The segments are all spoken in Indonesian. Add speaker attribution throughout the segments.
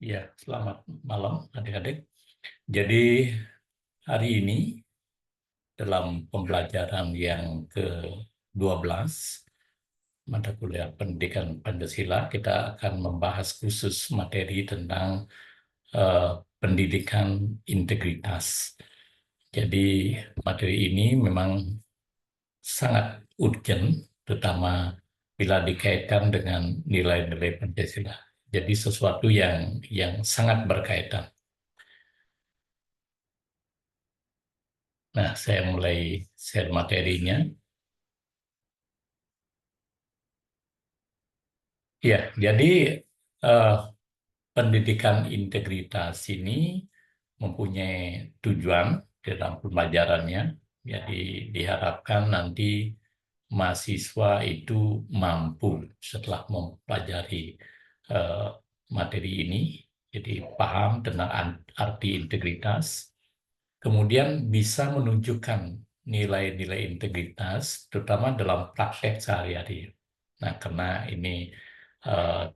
Speaker 1: Ya, selamat malam adik-adik. Jadi hari ini dalam pembelajaran yang ke-12 mata kuliah Pendidikan Pancasila, kita akan membahas khusus materi tentang eh, pendidikan integritas. Jadi materi ini memang sangat urgent, terutama bila dikaitkan dengan nilai-nilai Pancasila. Jadi sesuatu yang sangat berkaitan. Nah, saya mulai share materinya. Ya, jadi eh, pendidikan integritas ini mempunyai tujuan dalam pembelajarannya. Jadi diharapkan nanti mahasiswa itu mampu setelah mempelajari eh, materi ini, jadi paham tentang arti integritas, kemudian bisa menunjukkan nilai-nilai integritas, terutama dalam praktek sehari-hari. Nah, karena ini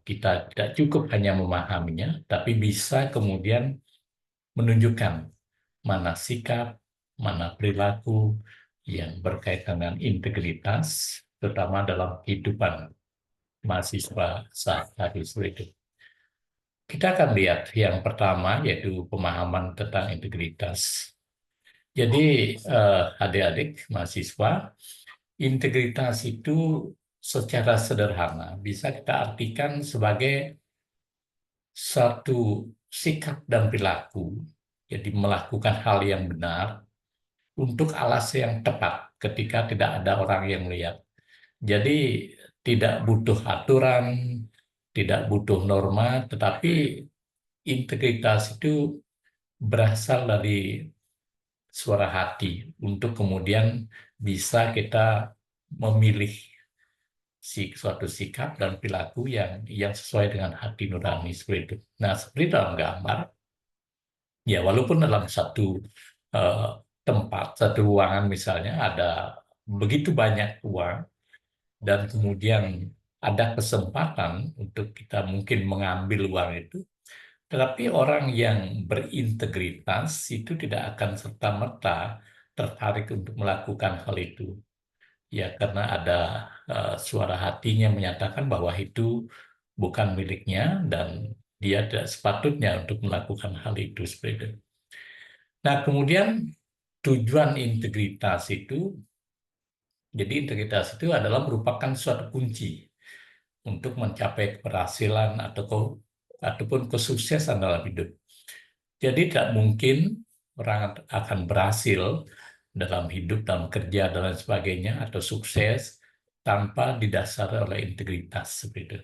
Speaker 1: kita tidak cukup hanya memahaminya, tapi bisa kemudian menunjukkan mana sikap, mana perilaku yang berkaitan dengan integritas, terutama dalam kehidupan mahasiswa sehari-hari itu. Kita akan lihat yang pertama, yaitu pemahaman tentang integritas. Jadi, adik-adik mahasiswa, integritas itu secara sederhana bisa kita artikan sebagai satu sikap dan perilaku, jadi melakukan hal yang benar untuk alasan yang tepat ketika tidak ada orang yang melihat. Jadi tidak butuh aturan, tidak butuh norma, tetapi integritas itu berasal dari suara hati untuk kemudian bisa kita memilih suatu sikap dan perilaku yang sesuai dengan hati nurani seperti itu. Nah, seperti dalam gambar, ya walaupun dalam satu eh, tempat, satu ruangan misalnya ada begitu banyak uang dan kemudian ada kesempatan untuk kita mungkin mengambil uang itu, tetapi orang yang berintegritas itu tidak akan serta-merta tertarik untuk melakukan hal itu. Ya, karena ada suara hatinya menyatakan bahwa itu bukan miliknya dan dia tidak sepatutnya untuk melakukan hal itu seperti itu. Nah, kemudian tujuan integritas itu, jadi integritas itu adalah merupakan suatu kunci untuk mencapai keberhasilan ataupun kesuksesan dalam hidup. Jadi tidak mungkin orang akan berhasil dalam hidup, dalam kerja, dan lain sebagainya, atau sukses tanpa didasari oleh integritas seperti itu.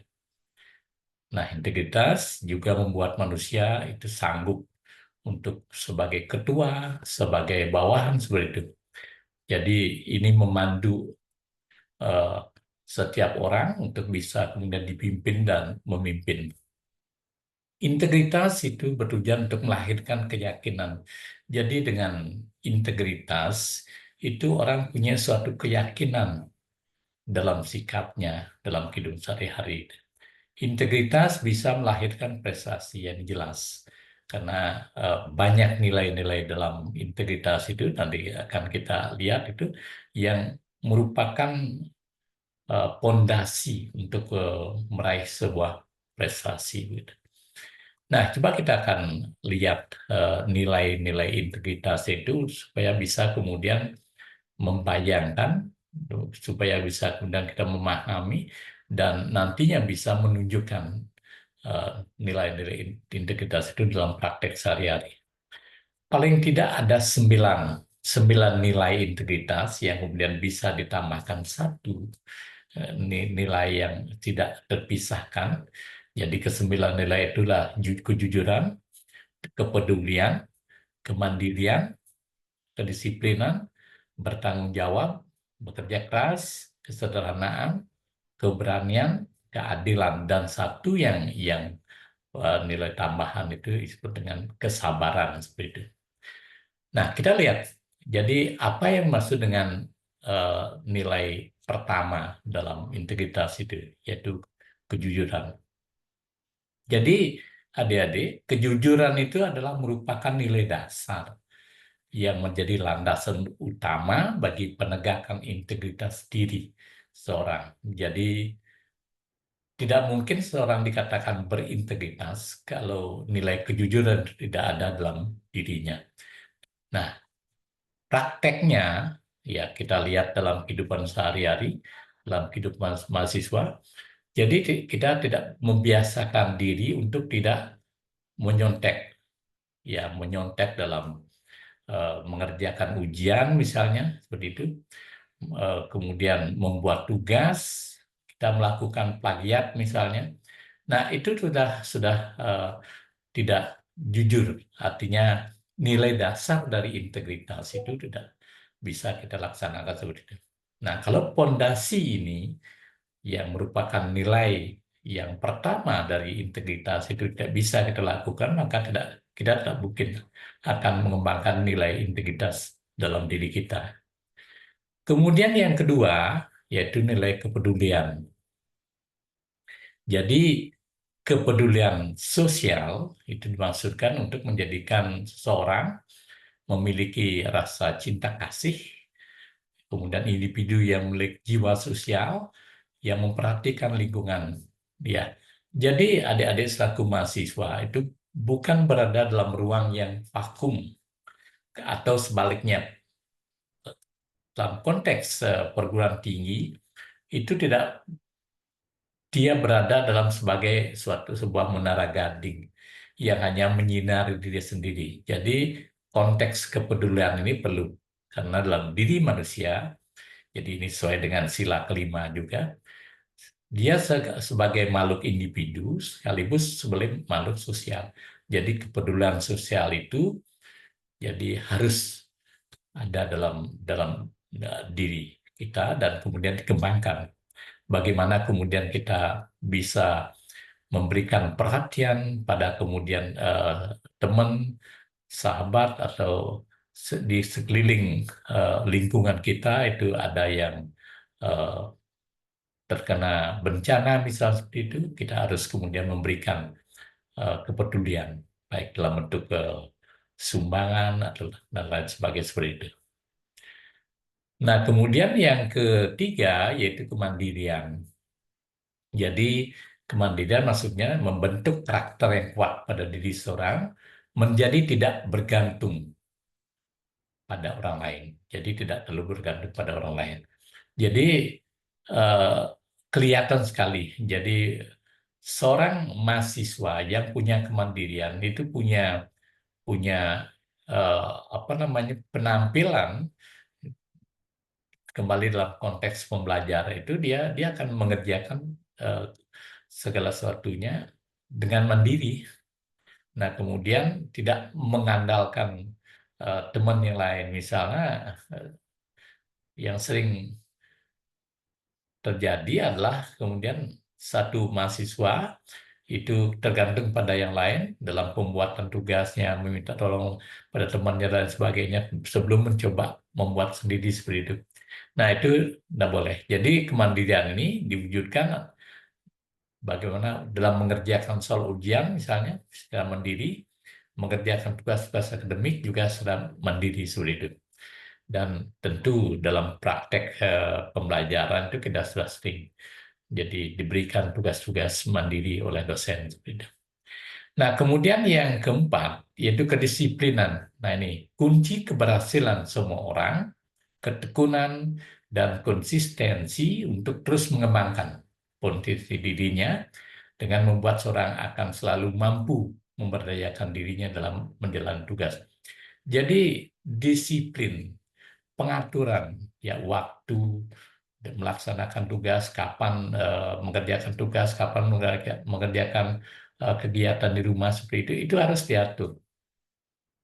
Speaker 1: Nah, integritas juga membuat manusia itu sanggup untuk sebagai ketua, sebagai bawahan seperti itu. Jadi ini memandu eh, setiap orang untuk bisa kemudian dipimpin dan memimpin. Integritas itu bertujuan untuk melahirkan keyakinan. Jadi dengan integritas itu orang punya suatu keyakinan dalam sikapnya, dalam kehidupan sehari-hari. Integritas bisa melahirkan prestasi yang jelas. Karena banyak nilai-nilai dalam integritas itu nanti akan kita lihat itu yang merupakan pondasi untuk meraih sebuah prestasi gitu. Nah, coba kita akan lihat nilai-nilai integritas itu supaya bisa kemudian membayangkan, supaya bisa kemudian kita memahami dan nantinya bisa menunjukkan eh, nilai-nilai integritas itu dalam praktek sehari-hari. Paling tidak ada sembilan nilai integritas yang kemudian bisa ditambahkan satu nilai yang tidak terpisahkan. Jadi kesembilan nilai itulah kejujuran, kepedulian, kemandirian, kedisiplinan, bertanggung jawab, bekerja keras, kesederhanaan, keberanian, keadilan, dan satu yang nilai tambahan itu disebut dengan kesabaran seperti itu. Nah, kita lihat. Jadi apa yang maksud dengan nilai pertama dalam integritas itu, yaitu kejujuran. Jadi adik-adik, kejujuran itu adalah merupakan nilai dasar yang menjadi landasan utama bagi penegakan integritas diri seorang. Jadi, tidak mungkin seorang dikatakan berintegritas kalau nilai kejujuran tidak ada dalam dirinya. Nah, prakteknya, ya kita lihat dalam kehidupan sehari-hari, dalam kehidupan mahasiswa, jadi kita tidak membiasakan diri untuk tidak menyontek, ya menyontek dalam mengerjakan ujian misalnya, seperti itu. Kemudian membuat tugas, kita melakukan plagiat misalnya. Nah, itu sudah tidak jujur. Artinya nilai dasar dari integritas itu tidak bisa kita laksanakan seperti itu. Nah, kalau pondasi ini yang merupakan nilai yang pertama dari integritas itu tidak bisa kita lakukan, maka kita tidak mungkin akan mengembangkan nilai integritas dalam diri kita. Kemudian yang kedua, yaitu nilai kepedulian. Jadi kepedulian sosial itu dimaksudkan untuk menjadikan seseorang memiliki rasa cinta kasih, kemudian individu yang memiliki jiwa sosial, yang memperhatikan lingkungan dia. Jadi adik-adik selaku mahasiswa itu bukan berada dalam ruang yang vakum atau sebaliknya. Dalam konteks perguruan tinggi itu tidak, dia berada dalam sebagai sebuah menara gading yang hanya menyinari diri sendiri. Jadi konteks kepedulian ini perlu karena dalam diri manusia, jadi ini sesuai dengan sila kelima juga, dia sebagai makhluk individu sekaligus sebagai makhluk sosial. Jadi kepedulian sosial itu jadi harus ada dalam dalam diri kita dan kemudian dikembangkan. Bagaimana kemudian kita bisa memberikan perhatian pada kemudian teman, sahabat atau di sekeliling lingkungan kita itu ada yang eh, terkena bencana misalnya seperti itu, kita harus kemudian memberikan kepedulian baik dalam bentuk sumbangan atau dan lain sebagainya seperti itu. Nah, kemudian yang ketiga yaitu kemandirian. Jadi kemandirian maksudnya membentuk karakter yang kuat pada diri seorang menjadi tidak bergantung pada orang lain. Jadi tidak terlalu bergantung pada orang lain. Jadi eh, kelihatan sekali. Jadi seorang mahasiswa yang punya kemandirian itu punya punya eh, apa namanya penampilan kembali dalam konteks pembelajaran itu dia akan mengerjakan eh, segala sesuatunya dengan mandiri. Nah, kemudian tidak mengandalkan teman yang lain. Misalnya eh, yang sering terjadi adalah kemudian satu mahasiswa itu tergantung pada yang lain dalam pembuatan tugasnya, meminta tolong pada temannya dan sebagainya sebelum mencoba membuat sendiri seperti itu. Nah, itu tidak boleh. Jadi kemandirian ini diwujudkan bagaimana dalam mengerjakan soal ujian misalnya secara mandiri, mengerjakan tugas-tugas akademik juga secara mandiri seperti itu. Dan tentu dalam praktek pembelajaran itu kita sudah sering jadi diberikan tugas-tugas mandiri oleh dosen seperti itu. Nah, kemudian yang keempat yaitu kedisiplinan. Nah, ini kunci keberhasilan semua orang, ketekunan dan konsistensi untuk terus mengembangkan potensi dirinya dengan membuat seorang akan selalu mampu memberdayakan dirinya dalam menjalani tugas. Jadi disiplin, pengaturan, ya waktu melaksanakan tugas, kapan mengerjakan tugas, kapan mengerjakan kegiatan di rumah seperti itu harus diatur.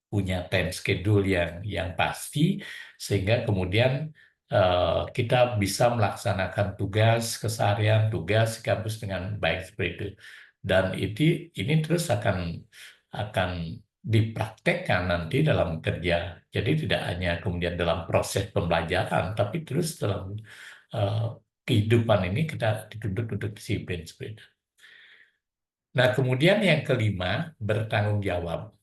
Speaker 1: Punya time schedule yang pasti sehingga kemudian kita bisa melaksanakan tugas keseharian, tugas kampus dengan baik seperti itu. Dan ini terus akan dipraktekkan nanti dalam kerja. Jadi tidak hanya kemudian dalam proses pembelajaran, tapi terus dalam eh, kehidupan ini kita dituntut untuk disiplin seperti itu. Nah, kemudian yang kelima, bertanggung jawab.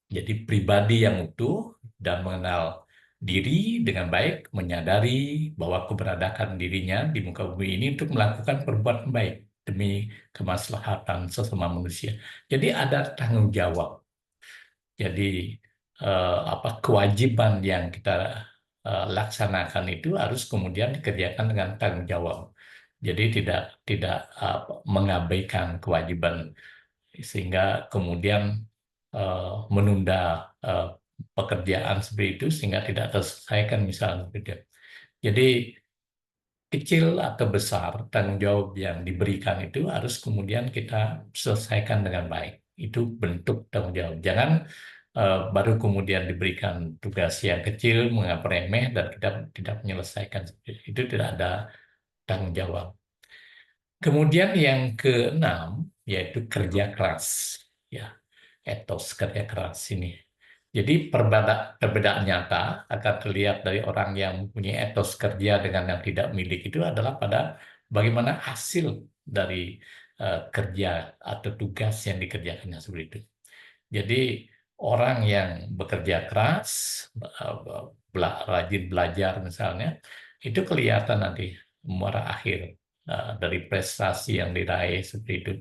Speaker 1: Jadi pribadi yang utuh dan mengenal diri dengan baik, menyadari bahwa keberadaan dirinya di muka bumi ini untuk melakukan perbuatan baik demi kemaslahatan sesama manusia. Jadi ada tanggung jawab. Jadi apa kewajiban yang kita laksanakan itu harus kemudian dikerjakan dengan tanggung jawab. Jadi tidak tidak mengabaikan kewajiban sehingga kemudian menunda eh, pekerjaan seperti itu sehingga tidak terselesaikan misalnya seperti itu. Jadi kecil atau besar tanggung jawab yang diberikan itu harus kemudian kita selesaikan dengan baik. Itu bentuk tanggung jawab. Jangan baru kemudian diberikan tugas yang kecil menganggap remeh dan kita tidak menyelesaikan. Itu tidak ada tanggung jawab. Kemudian yang keenam yaitu kerja keras. Ya, etos kerja keras ini. Jadi perbedaan nyata akan terlihat dari orang yang mempunyai etos kerja dengan yang tidak milik itu adalah pada bagaimana hasil dari kerja atau tugas yang dikerjakannya seperti itu. Jadi orang yang bekerja keras, rajin belajar misalnya, itu kelihatan nanti muara akhir dari prestasi yang diraih seperti itu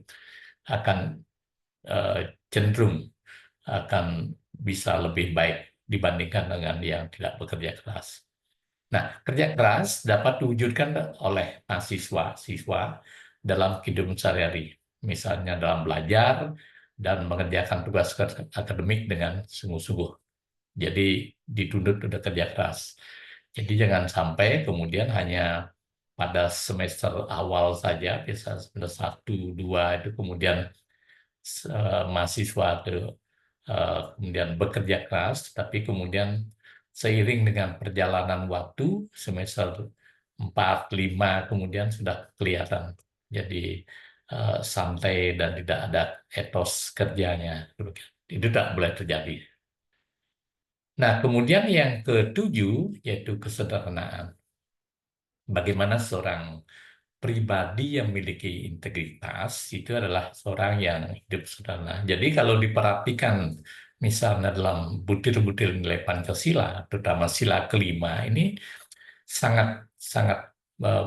Speaker 1: akan eh, cenderung akan bisa lebih baik dibandingkan dengan yang tidak bekerja keras. Nah, kerja keras dapat diwujudkan oleh mahasiswa-siswa dalam kehidupan sehari-hari, misalnya dalam belajar dan mengerjakan tugas akademik dengan sungguh-sungguh. Jadi dituntut untuk kerja keras. Jadi jangan sampai kemudian hanya pada semester awal saja, bisa semester 1, 2 itu kemudian mahasiswa itu kemudian bekerja keras, tapi kemudian seiring dengan perjalanan waktu, semester 4, 5, kemudian sudah kelihatan. Jadi santai dan tidak ada etos kerjanya. Itu tak boleh terjadi. Nah, kemudian yang ketujuh, yaitu kesederhanaan. Bagaimana seorang pribadi yang memiliki integritas itu adalah seorang yang hidup sederhana. Jadi kalau diperhatikan misalnya dalam butir-butir nilai Pancasila, terutama sila kelima ini sangat sangat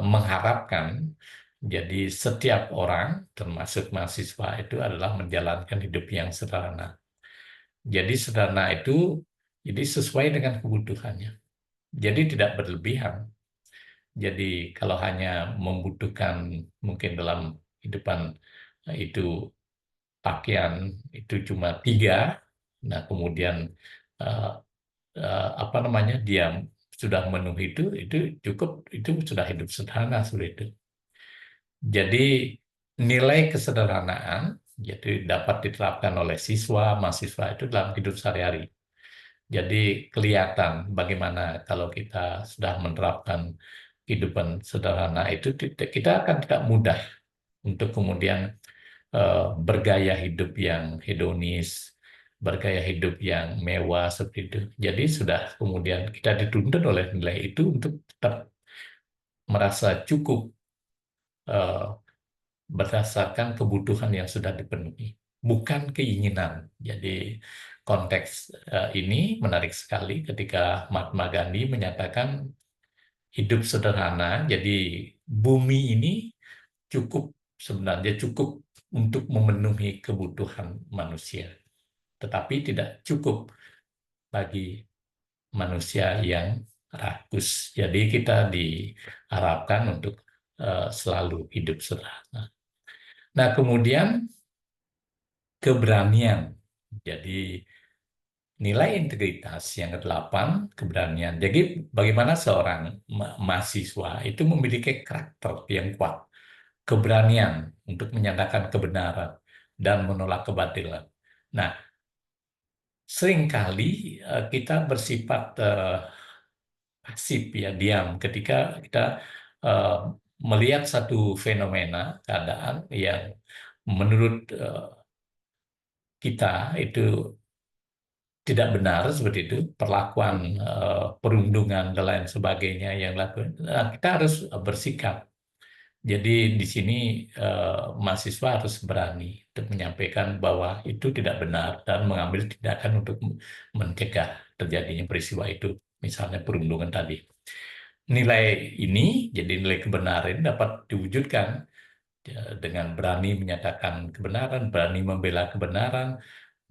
Speaker 1: mengharapkan jadi setiap orang termasuk mahasiswa itu adalah menjalankan hidup yang sederhana. Jadi sederhana itu jadi sesuai dengan kebutuhannya. Jadi tidak berlebihan. Jadi kalau hanya membutuhkan mungkin dalam kehidupan itu pakaian itu cuma 3, nah kemudian eh, apa namanya dia sudah memenuhi itu cukup, itu sudah hidup sederhana seperti itu. Jadi nilai kesederhanaan jadi dapat diterapkan oleh siswa mahasiswa itu dalam hidup sehari-hari. Jadi kelihatan bagaimana kalau kita sudah menerapkan kehidupan sederhana itu kita akan tidak mudah untuk kemudian bergaya hidup yang hedonis, bergaya hidup yang mewah seperti itu. Jadi sudah kemudian kita dituntut oleh nilai itu untuk tetap merasa cukup eh, berdasarkan kebutuhan yang sudah dipenuhi, bukan keinginan. Jadi konteks ini menarik sekali ketika Mahatma Gandhi menyatakan hidup sederhana. Jadi bumi ini cukup sebenarnya cukup untuk memenuhi kebutuhan manusia, tetapi tidak cukup bagi manusia yang rakus. Jadi kita diharapkan untuk selalu hidup sederhana. Nah, kemudian keberanian. Jadi nilai integritas yang kedelapan, keberanian. Jadi bagaimana seorang mahasiswa itu memiliki karakter yang kuat, keberanian untuk menyatakan kebenaran dan menolak kebatilan. Nah, seringkali kita bersifat pasif ya, diam ketika kita eh, melihat satu fenomena keadaan yang menurut kita itu tidak benar seperti itu, perlakuan perundungan dan lain sebagainya yang lakukan. Nah, kita harus bersikap. Jadi di sini mahasiswa harus berani untuk menyampaikan bahwa itu tidak benar dan mengambil tindakan untuk mencegah terjadinya peristiwa itu, misalnya perundungan tadi. Nilai ini, jadi nilai kebenaran dapat diwujudkan dengan berani menyatakan kebenaran, berani membela kebenaran,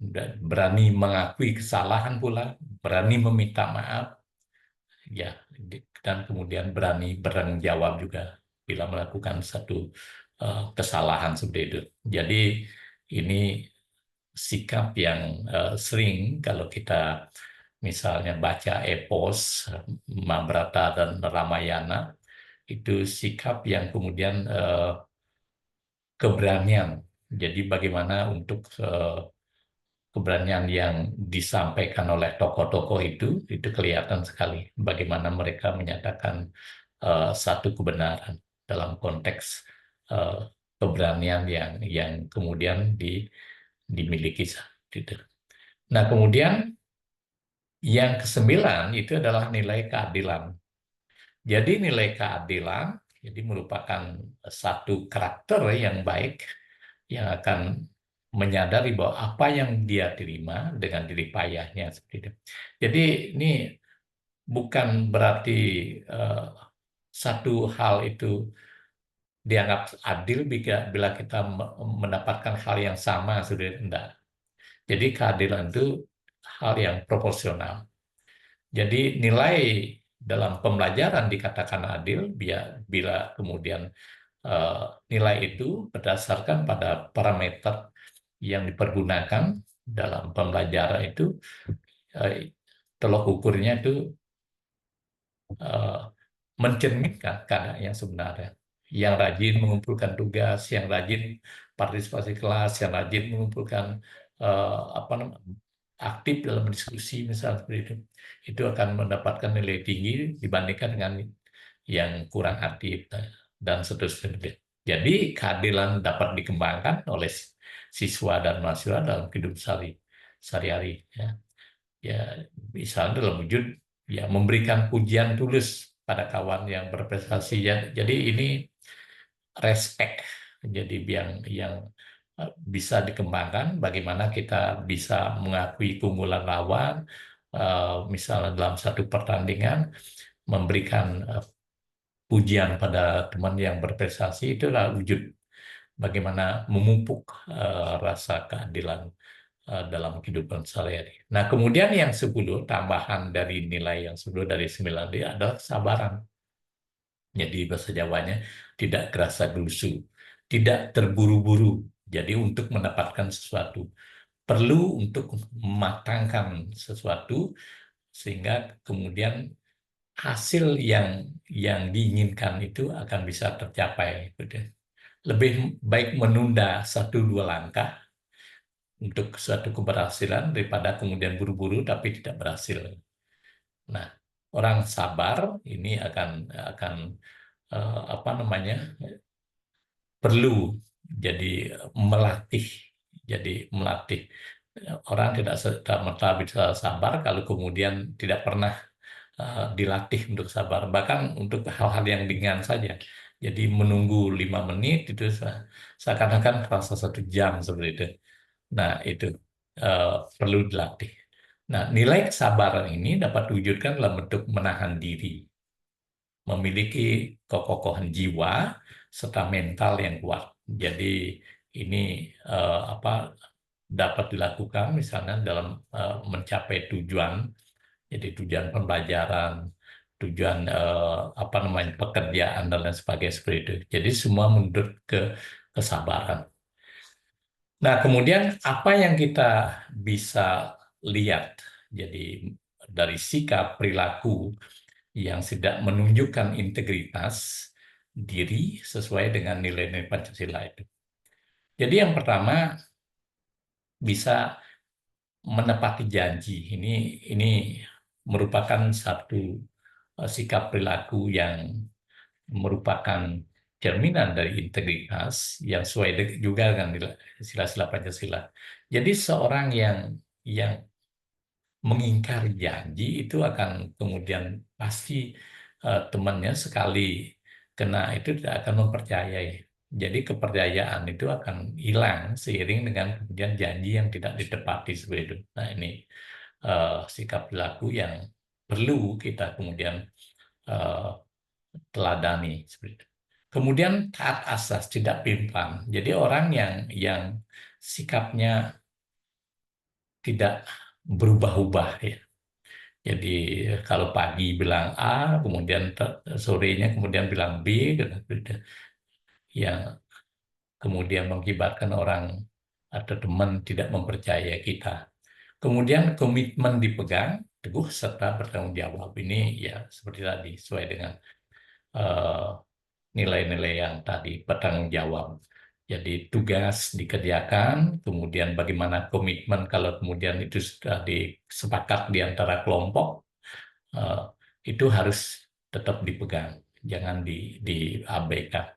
Speaker 1: dan berani mengakui kesalahan pula, berani meminta maaf, ya, dan kemudian berani bertanggung jawab juga bila melakukan satu kesalahan seperti itu. Jadi ini sikap yang sering kalau kita misalnya baca epos Mahabharata dan Ramayana, itu sikap yang kemudian keberanian. Jadi bagaimana untuk keberanian yang disampaikan oleh tokoh-tokoh itu kelihatan sekali bagaimana mereka menyatakan satu kebenaran dalam konteks eh, keberanian yang kemudian dimiliki gitu. Nah, kemudian yang kesembilan itu adalah nilai keadilan. Jadi nilai keadilan jadi merupakan satu karakter yang baik yang akan menyadari bahwa apa yang dia terima dengan jerih payahnya seperti itu. Jadi ini bukan berarti eh, satu hal itu dianggap adil bila kita mendapatkan hal yang sama, sudah tidak. Jadi keadilan itu hal yang proporsional. Jadi nilai dalam pembelajaran dikatakan adil bila kemudian eh, nilai itu berdasarkan pada parameter yang dipergunakan dalam pembelajaran itu, eh, tolok ukurnya itu eh, mencerminkan keadaan yang sebenarnya. Yang rajin mengumpulkan tugas, yang rajin partisipasi kelas, yang rajin mengumpulkan apa namanya, aktif dalam diskusi misalnya seperti itu akan mendapatkan nilai tinggi dibandingkan dengan yang kurang aktif dan seterusnya. Jadi keadilan dapat dikembangkan oleh siswa dan mahasiswa dalam kehidupan sehari-hari. Ya. Ya, misalnya dalam wujud ya memberikan pujian tulus pada kawan yang berprestasi. Ya, jadi ini respect. Jadi yang bisa dikembangkan bagaimana kita bisa mengakui keunggulan lawan, misalnya dalam satu pertandingan memberikan pujian pada teman yang berprestasi, itulah wujud bagaimana memupuk rasa keadilan dalam kehidupan sehari-hari. Nah, kemudian yang 10 tambahan dari nilai yang 10 dari 9 dia adalah kesabaran. Jadi bahasa Jawanya tidak kerasa gelusu, tidak terburu-buru. Jadi untuk mendapatkan sesuatu perlu untuk mematangkan sesuatu sehingga kemudian hasil yang diinginkan itu akan bisa tercapai. Lebih baik menunda satu dua langkah untuk suatu keberhasilan daripada kemudian buru-buru tapi tidak berhasil. Nah, orang sabar ini akan apa namanya, perlu jadi melatih, jadi melatih. Orang tidak serta-merta bisa sabar kalau kemudian tidak pernah dilatih untuk sabar, bahkan untuk hal-hal yang ringan saja. Jadi menunggu 5 menit itu seakan-akan terasa 1 jam seperti itu. Nah, itu eh, perlu dilatih. Nah, nilai kesabaran ini dapat diwujudkan dalam bentuk menahan diri, memiliki kekokohan jiwa, serta mental yang kuat. Jadi ini apa dapat dilakukan misalnya dalam mencapai tujuan, jadi tujuan pembelajaran, tujuan apa namanya pekerjaan dan lain sebagainya seperti itu. Jadi semua menuntut kesabaran. Nah, kemudian apa yang kita bisa lihat? Jadi dari sikap perilaku yang tidak menunjukkan integritas diri sesuai dengan nilai-nilai Pancasila itu. Jadi yang pertama bisa menepati janji. Ini merupakan satu sikap perilaku yang merupakan cerminan dari integritas yang sesuai juga dengan sila-sila Pancasila. Jadi seorang yang mengingkari janji itu akan kemudian pasti temannya sekali karena itu tidak akan mempercayai. Jadi kepercayaan itu akan hilang seiring dengan kemudian janji yang tidak ditepati seperti itu. Nah ini sikap perilaku yang perlu kita kemudian eh, teladani seperti itu. Kemudian taat asas, tidak pimpang. Jadi orang yang sikapnya tidak berubah-ubah ya. Jadi kalau pagi bilang A, kemudian sorenya kemudian bilang B, gitu. Yang kemudian mengakibatkan orang atau teman tidak mempercayai kita. Kemudian komitmen dipegang teguh serta bertanggung jawab. Ini ya seperti tadi sesuai dengan eh, nilai-nilai yang tadi bertanggung jawab. Jadi tugas dikerjakan, kemudian bagaimana komitmen kalau kemudian itu sudah disepakat di antara kelompok, eh, itu harus tetap dipegang, jangan diabaikan.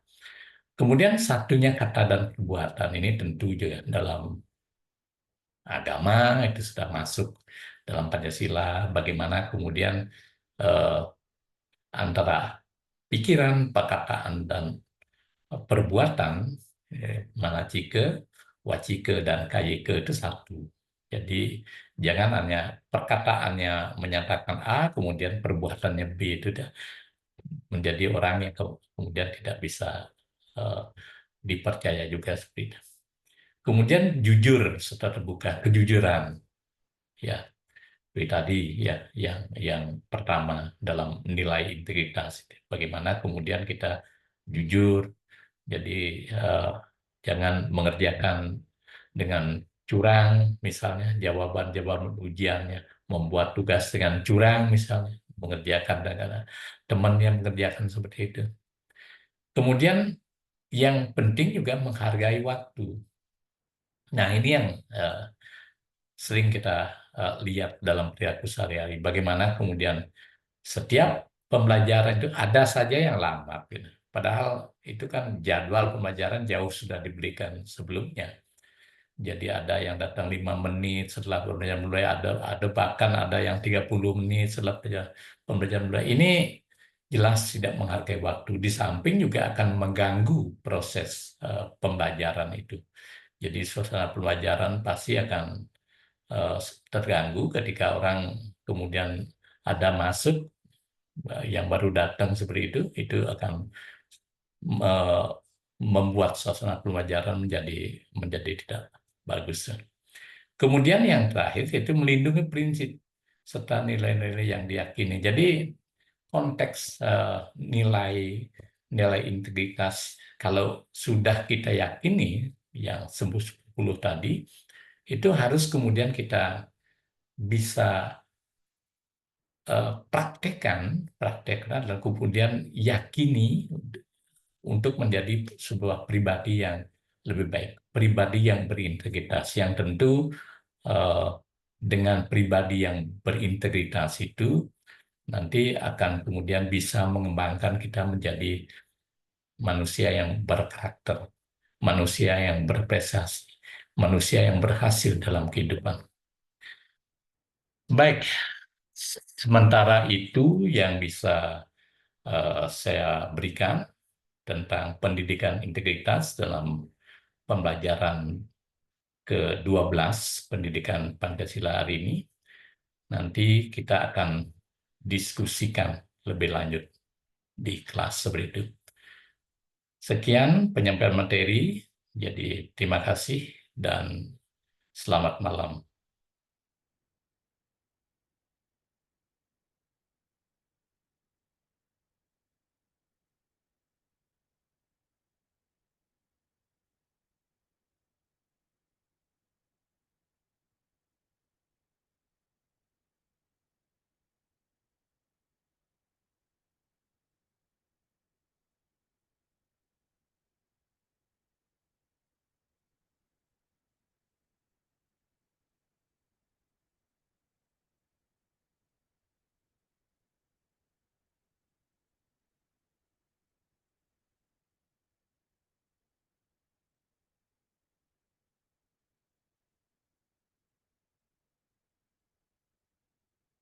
Speaker 1: Kemudian satunya kata dan perbuatan ini tentu juga dalam agama itu sudah masuk dalam Pancasila, bagaimana kemudian eh, antara pikiran, perkataan, dan perbuatan, manacike, wacike, dan kayike itu satu. Jadi jangan hanya perkataannya menyatakan A, kemudian perbuatannya B, itu dah menjadi orang yang kemudian tidak bisa eh, dipercaya juga seperti itu. Kemudian jujur serta terbuka, kejujuran, ya, itu tadi ya yang pertama dalam nilai integritas. Bagaimana kemudian kita jujur, jadi eh, jangan mengerjakan dengan curang, misalnya jawaban-jawaban ujiannya, membuat tugas dengan curang, misalnya mengerjakan dengan teman yang mengerjakan seperti itu. Kemudian yang penting juga menghargai waktu. Nah, ini yang eh, sering kita lihat dalam perilaku sehari-hari. Bagaimana kemudian setiap pembelajaran itu ada saja yang lambat, gitu. Padahal itu kan jadwal pembelajaran jauh sudah diberikan sebelumnya. Jadi ada yang datang 5 menit setelah pembelajaran mulai, ada bahkan ada yang 30 menit setelah pembelajaran mulai. Ini jelas tidak menghargai waktu. Di samping juga akan mengganggu proses pembelajaran itu. Jadi suasana pembelajaran pasti akan eh, terganggu ketika orang kemudian ada masuk yang baru datang seperti itu akan eh, membuat suasana pembelajaran menjadi tidak bagus. Kemudian yang terakhir itu melindungi prinsip serta nilai-nilai yang diyakini. Jadi konteks nilai nilai integritas kalau sudah kita yakini yang 10 tadi itu harus kemudian kita bisa praktekkan dan kemudian yakini untuk menjadi sebuah pribadi yang lebih baik, pribadi yang berintegritas, yang tentu eh, dengan pribadi yang berintegritas itu nanti akan kemudian bisa mengembangkan kita menjadi manusia yang berkarakter, manusia yang berprestasi, manusia yang berhasil dalam kehidupan. Baik, sementara itu yang bisa saya berikan tentang pendidikan integritas dalam pembelajaran ke-12 pendidikan Pancasila hari ini. Nanti kita akan diskusikan lebih lanjut di kelas seperti itu. Sekian penyampaian materi, jadi terima kasih dan selamat malam.